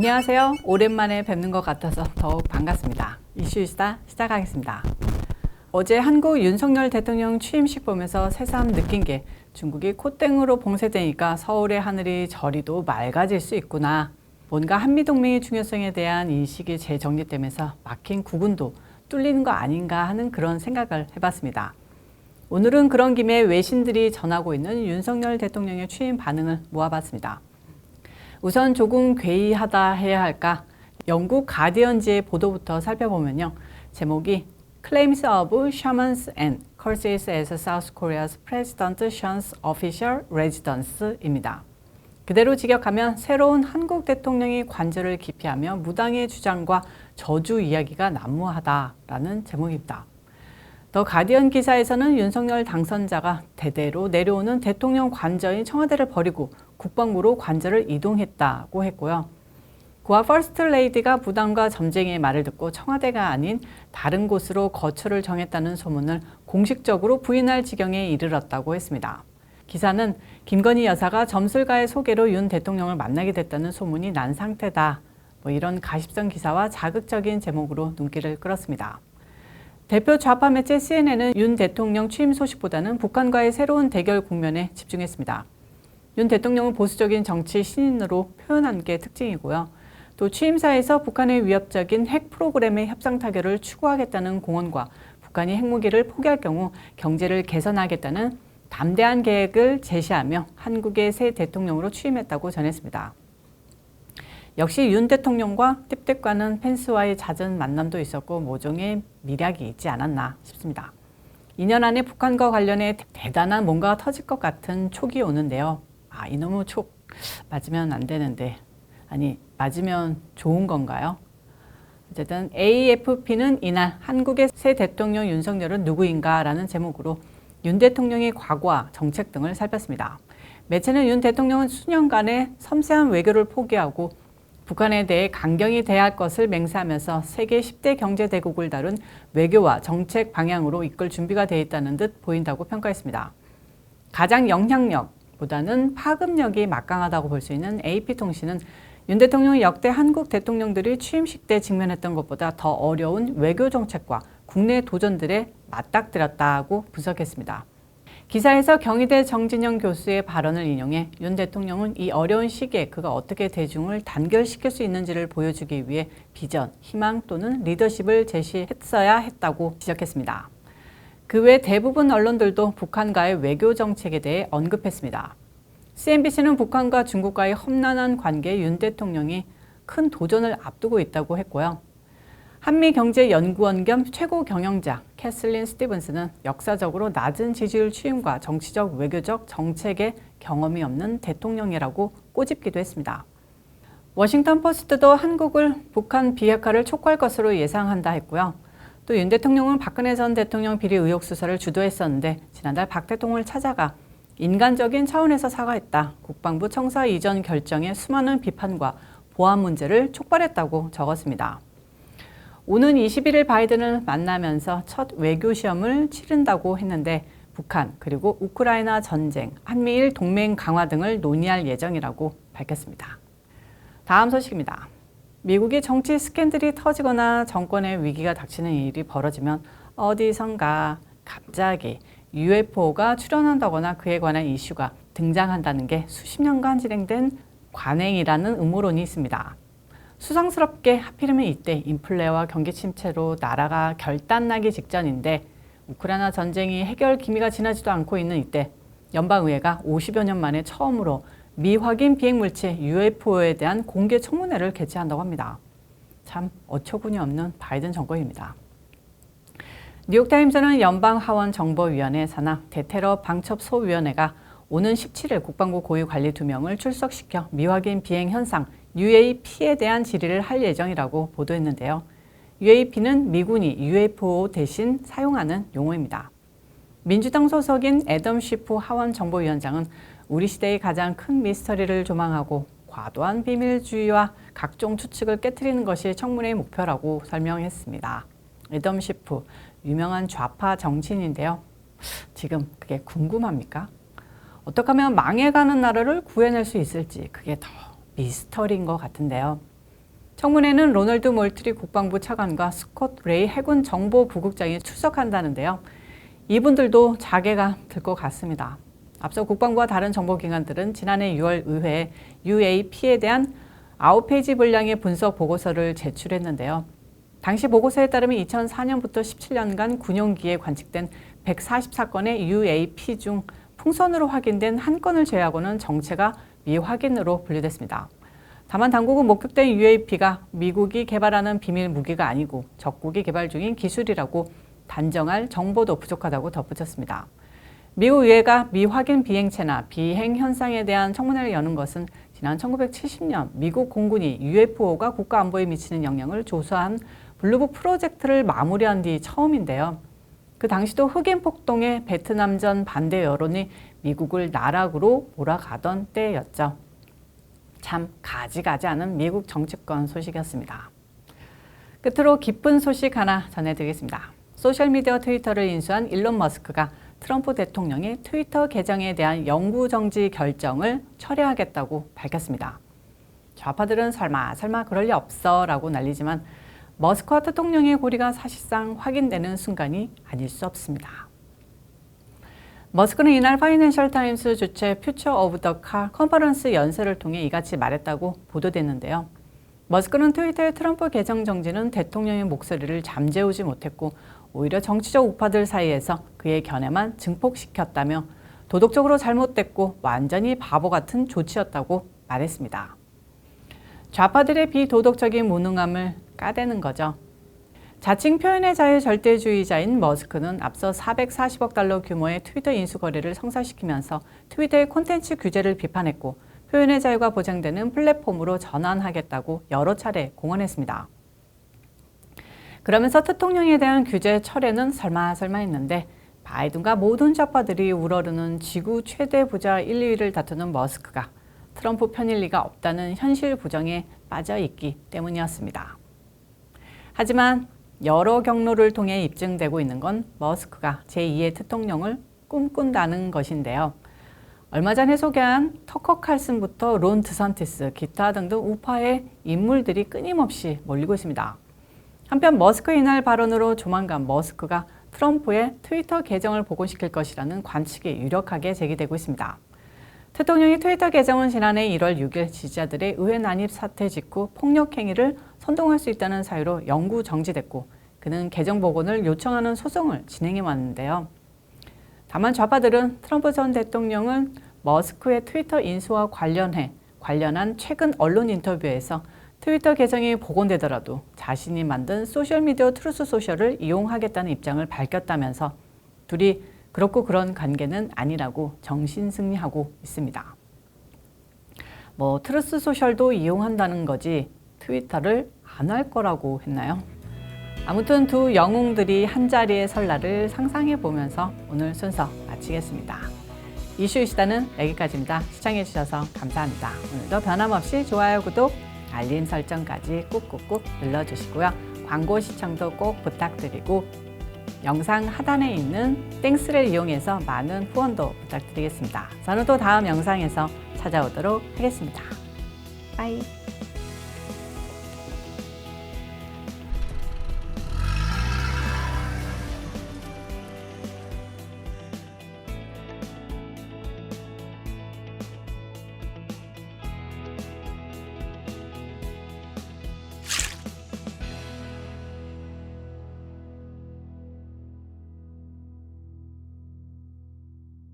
안녕하세요. 오랜만에 뵙는 것 같아서 더욱 반갑습니다. 이슈이스타 시작하겠습니다. 어제 한국 윤석열 대통령 취임식 보면서 새삼 느낀 게 중국이 콧땡으로 봉쇄되니까 서울의 하늘이 저리도 맑아질 수 있구나. 뭔가 한미동맹의 중요성에 대한 인식이 재정립되면서 막힌 구분도 뚫리는 거 아닌가 하는 그런 생각을 해봤습니다. 오늘은 그런 김에 외신들이 전하고 있는 윤석열 대통령의 취임 반응을 모아봤습니다. 우선 조금 괴이하다 해야 할까? 영국 가디언지의 보도부터 살펴보면요. 제목이 Claims of Shamans and Curses as South Korea's President shuns official residence입니다. 그대로 직역하면 새로운 한국 대통령이 관절을 기피하며 무당의 주장과 저주 이야기가 난무하다라는 제목입니다. 더 가디언 기사에서는 윤석열 당선자가 대대로 내려오는 대통령 관저인 청와대를 버리고 국방부로 관저를 이동했다고 했고요. 그와 퍼스트 레이디가 부당과 점쟁이의 말을 듣고 청와대가 아닌 다른 곳으로 거처를 정했다는 소문을 공식적으로 부인할 지경에 이르렀다고 했습니다. 기사는 김건희 여사가 점술가의 소개로 윤 대통령을 만나게 됐다는 소문이 난 상태다. 이런 가십성 기사와 자극적인 제목으로 눈길을 끌었습니다. 대표 좌파 매체 CNN은 윤 대통령 취임 소식보다는 북한과의 새로운 대결 국면에 집중했습니다. 윤 대통령은 보수적인 정치 신인으로 표현한 게 특징이고요. 또 취임사에서 북한의 위협적인 핵 프로그램의 협상 타결을 추구하겠다는 공언과 북한이 핵무기를 포기할 경우 경제를 개선하겠다는 담대한 계획을 제시하며 한국의 새 대통령으로 취임했다고 전했습니다. 역시 윤 대통령과 띠댁과는 펜스와의 잦은 만남도 있었고 모종의 밀약이 있지 않았나 싶습니다. 2년 안에 북한과 관련해 대단한 뭔가가 터질 것 같은 촉이 오는데요. 이놈의 촉 맞으면 안 되는데 아니 맞으면 좋은 건가요? 어쨌든 AFP는 이날 한국의 새 대통령 윤석열은 누구인가 라는 제목으로 윤 대통령의 과거와 정책 등을 살폈습니다. 매체는 윤 대통령은 수년간의 섬세한 외교를 포기하고 북한에 대해 강경히 대할 것을 맹세하면서 세계 10대 경제대국을 다룬 외교와 정책 방향으로 이끌 준비가 되어 있다는 듯 보인다고 평가했습니다. 가장 영향력보다는 파급력이 막강하다고 볼 수 있는 AP통신은 윤 대통령이 역대 한국 대통령들이 취임식 때 직면했던 것보다 더 어려운 외교 정책과 국내 도전들에 맞닥뜨렸다고 분석했습니다. 기사에서 경희대 정진영 교수의 발언을 인용해 윤 대통령은 이 어려운 시기에 그가 어떻게 대중을 단결시킬 수 있는지를 보여주기 위해 비전, 희망 또는 리더십을 제시했어야 했다고 지적했습니다. 그 외 대부분 언론들도 북한과의 외교 정책에 대해 언급했습니다. CNBC는 북한과 중국과의 험난한 관계에 윤 대통령이 큰 도전을 앞두고 있다고 했고요. 한미경제연구원 겸 최고 경영자 캐슬린 스티븐스는 역사적으로 낮은 지지율 취임과 정치적 외교적 정책에 경험이 없는 대통령이라고 꼬집기도 했습니다. 워싱턴 포스트도 한국을 북한 비핵화를 촉구할 것으로 예상한다 했고요. 또 윤 대통령은 박근혜 전 대통령 비리 의혹 수사를 주도했었는데 지난달 박 대통령을 찾아가 인간적인 차원에서 사과했다. 국방부 청사 이전 결정에 수많은 비판과 보안 문제를 촉발했다고 적었습니다. 오는 21일 바이든을 만나면서 첫 외교 시험을 치른다고 했는데 북한 그리고 우크라이나 전쟁, 한미일 동맹 강화 등을 논의할 예정이라고 밝혔습니다. 다음 소식입니다. 미국이 정치 스캔들이 터지거나 정권의 위기가 닥치는 일이 벌어지면 어디선가 갑자기 UFO가 출현한다거나 그에 관한 이슈가 등장한다는 게 수십 년간 진행된 관행이라는 음모론이 있습니다. 수상스럽게 하필이면 이때 인플레와 경기 침체로 나라가 결단나기 직전인데 우크라이나 전쟁이 해결 기미가 지나지도 않고 있는 이때 연방의회가 50여 년 만에 처음으로 미확인 비행물체 UFO에 대한 공개 청문회를 개최한다고 합니다. 참 어처구니 없는 바이든 정권입니다. 뉴욕타임스는 연방하원정보위원회 산하 대테러 방첩소위원회가 오는 17일 국방부 고위 관리 2명을 출석시켜 미확인 비행 현상 UAP에 대한 질의를 할 예정이라고 보도했는데요. UAP는 미군이 UFO 대신 사용하는 용어입니다. 민주당 소속인 애덤 쉬프 하원정보위원장은 우리 시대의 가장 큰 미스터리를 조망하고 과도한 비밀주의와 각종 추측을 깨트리는 것이 청문회의 목표라고 설명했습니다. 애덤 쉬프, 유명한 좌파 정치인인데요. 지금 그게 궁금합니까? 어떻게 하면 망해가는 나라를 구해낼 수 있을지 그게 더 미스터리인 것 같은데요. 청문회는 로널드 몰트리 국방부 차관과 스콧 레이 해군 정보부국장이 출석한다는데요. 이분들도 자괴가 들 것 같습니다. 앞서 국방부와 다른 정보기관들은 지난해 6월 의회에 UAP에 대한 9페이지 분량의 분석 보고서를 제출했는데요. 당시 보고서에 따르면 2004년부터 17년간 군용기에 관측된 144건의 UAP 중 풍선으로 확인된 한 건을 제외하고는 정체가 미확인으로 분류됐습니다. 다만 당국은 목격된 UAP가 미국이 개발하는 비밀 무기가 아니고 적국이 개발 중인 기술이라고 단정할 정보도 부족하다고 덧붙였습니다. 미국 의회가 미확인 비행체나 비행 현상에 대한 청문회를 여는 것은 지난 1970년 미국 공군이 UFO가 국가 안보에 미치는 영향을 조사한 블루북 프로젝트를 마무리한 뒤 처음인데요. 그 당시도 흑인 폭동의 베트남전 반대 여론이 미국을 나락으로 몰아가던 때였죠. 참 가지가지 않은 미국 정치권 소식이었습니다. 끝으로 기쁜 소식 하나 전해드리겠습니다. 소셜미디어 트위터를 인수한 일론 머스크가 트럼프 대통령의 트위터 계정에 대한 영구정지 결정을 철회하겠다고 밝혔습니다. 좌파들은 설마 그럴 리 없어 라고 난리지만 머스크와 대통령의 고리가 사실상 확인되는 순간이 아닐 수 없습니다. 머스크는 이날 파이낸셜 타임스 주최 퓨처 오브 더 카 컨퍼런스 연설을 통해 이같이 말했다고 보도됐는데요. 머스크는 트위터의 트럼프 계정 정지는 대통령의 목소리를 잠재우지 못했고 오히려 정치적 우파들 사이에서 그의 견해만 증폭시켰다며 도덕적으로 잘못됐고 완전히 바보 같은 조치였다고 말했습니다. 좌파들의 비도덕적인 무능함을 까대는 거죠. 자칭 표현의 자유 절대주의자인 머스크는 앞서 440억 달러 규모의 트위터 인수 거래를 성사시키면서 트위터의 콘텐츠 규제를 비판했고 표현의 자유가 보장되는 플랫폼으로 전환하겠다고 여러 차례 공언했습니다. 그러면서 대통령에 대한 규제 철회는 설마 했는데 바이든과 모든 좌파들이 우러르는 지구 최대 부자 1, 2위를 다투는 머스크가 트럼프 편일 리가 없다는 현실 부정에 빠져 있기 때문이었습니다. 하지만 여러 경로를 통해 입증되고 있는 건 머스크가 제2의 대통령을 꿈꾼다는 것인데요. 얼마 전에 소개한 터커 칼슨부터 론 드산티스, 기타 등등 우파의 인물들이 끊임없이 몰리고 있습니다. 한편 머스크의 이날 발언으로 조만간 머스크가 트럼프의 트위터 계정을 복원시킬 것이라는 관측이 유력하게 제기되고 있습니다. 대통령의 트위터 계정은 지난해 1월 6일 지지자들의 의회 난입 사태 직후 폭력 행위를 선동할 수 있다는 사유로 영구 정지됐고 그는 계정 복원을 요청하는 소송을 진행해 왔는데요. 다만 좌파들은 트럼프 전 대통령은 머스크의 트위터 인수와 관련한 최근 언론 인터뷰에서 트위터 계정이 복원되더라도 자신이 만든 소셜미디어 트루스 소셜을 이용하겠다는 입장을 밝혔다면서 둘이 그렇고 그런 관계는 아니라고 정신승리하고 있습니다. 트루스 소셜도 이용한다는 거지 트위터를 안 할 거라고 했나요? 아무튼 두 영웅들이 한자리에 설 날을 상상해 보면서 오늘 순서 마치겠습니다. 이슈 시다는 여기까지입니다. 시청해 주셔서 감사합니다. 오늘도 변함없이 좋아요, 구독, 알림 설정까지 꾹꾹꾹 눌러주시고요. 광고 시청도 꼭 부탁드리고 영상 하단에 있는 땡스를 이용해서 많은 후원도 부탁드리겠습니다. 저는 또 다음 영상에서 찾아오도록 하겠습니다. 빠이.